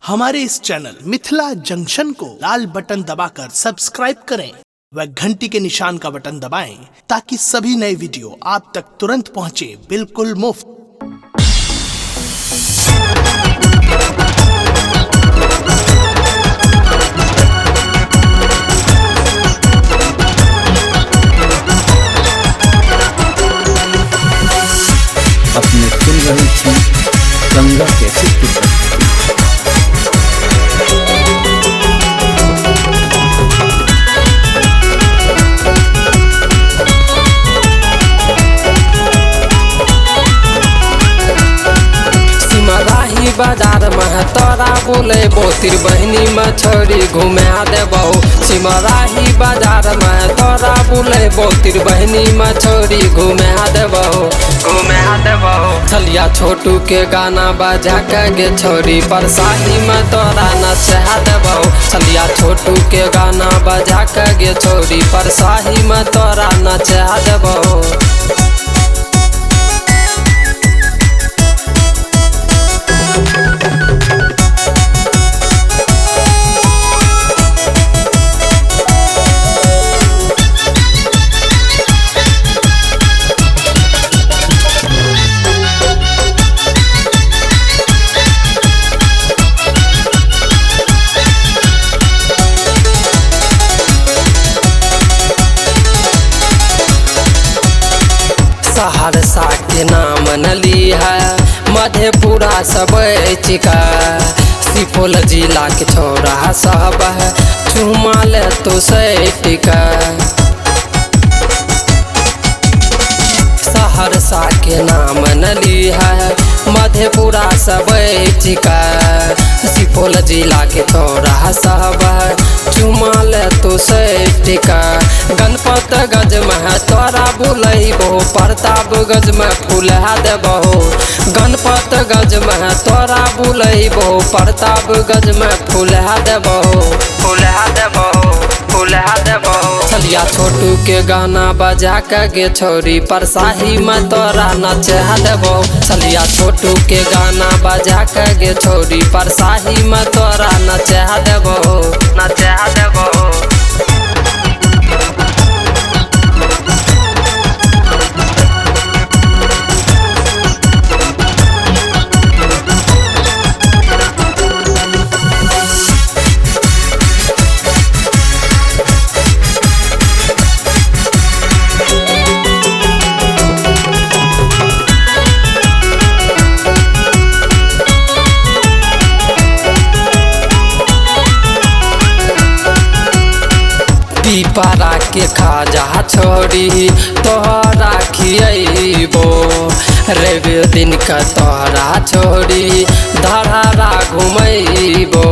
हमारे इस channel Mithila junction को लाल button दबाकर सब्सक्राइब करें व घंटी के निशान का बटन दबाएं ताकि सभी नए वीडियो आप तक तुरंत पहुंचे बिल्कुल मुफ्त। अपने सुन रही थी गंगा कैसे कितना बाजार में तोरा बोले बोतिर बहनी में छोड़ी घुमा देबो। सिमराही बाजार में तोरा बोले बोतिर बहनी में छोड़ी घुमा देबो। छलिया छोटू के गाना बजा के छोरी परसाही में तोरा नचा देबो। छलिया छोटू के गाना बजा के छोरी परसाही में तोरा नचा देबो। सहरसा के नाम नली है मधेपुरा सब चिका। सुपौल जिला के छोरा सब है चुमा ले तो सैटिका। सहरसा के नाम नली है मधेपुरा सब चिका। सुपौल जिला के छोरा सब है चुमा ले तो सैटिका। गणपत गज में तोरा बुलैबो प्रताप गज में फुला देबो। गणपत गज में तोरा बुलैबो प्रताप गज में फुला देबो। छलिया छोटू के गाना बजा के छोरी परसाही में तोरा नचा देबो। छलिया छोटू के गाना बजा के छोरी परसाही में तोरा नचा देबो। पीपरा के खाजा छोड़ी तोहरा खियबो। रवि दिन का तोहरा छोड़ी धरारा घुमैबो।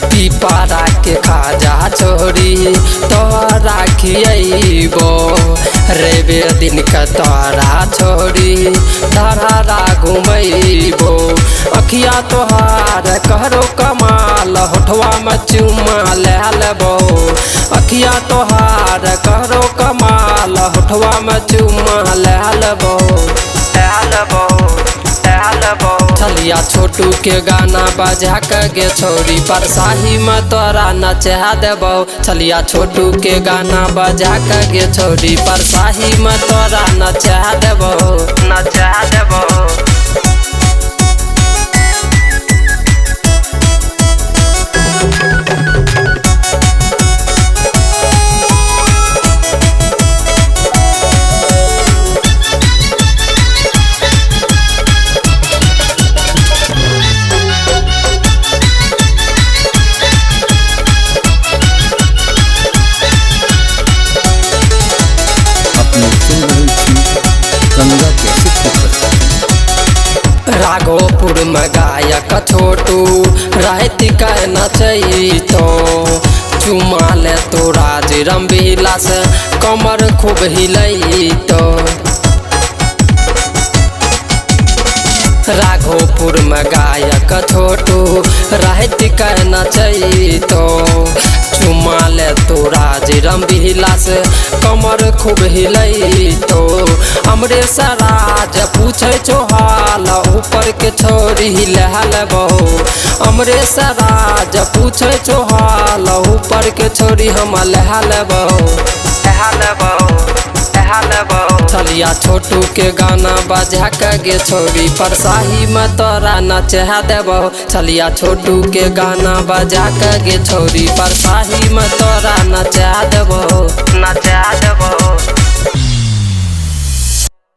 पीपरा के खाजा छोड़ी तोहरा खियबो। रवि दिन का तोहरा छोड़ी धरारा घुमैबो। अखिया तोहार कहरो कमाल होठवा में चुमा ले लेबो। अखिया तोहार कहरो कमाल होठवा में चुमा ले लेबो। छलिया छोटू के गाना बजा के छोरी परसाही में तोरा नचा देबो। छलिया छोटू के गाना बजा के छोरी परसाही में तोरा नचा देबो। राघोपुर में गायक छोटू रहती का नचैतो। चुमा ले तो राज रंबीलास कमर खूब हिलैतो। राघोपुर में गायक छोटू रहती का नचैतो। चुमा ले तो राज रंबीलास कमर खूब हिलैतो। हमरे सराज पूछे चोहाल ऊपर ऊपर के छोरी लहा लेबो अमरेश राज पूछे छो हाल ऊपर के छोरी हम लहा लेबो चलिया छोटू के गाना बजा के गे छोरी परसाही में तोरा नचा देबो चलिया छोटू के गाना बजा के गे छोरी परसाही में तोरा नचा देबो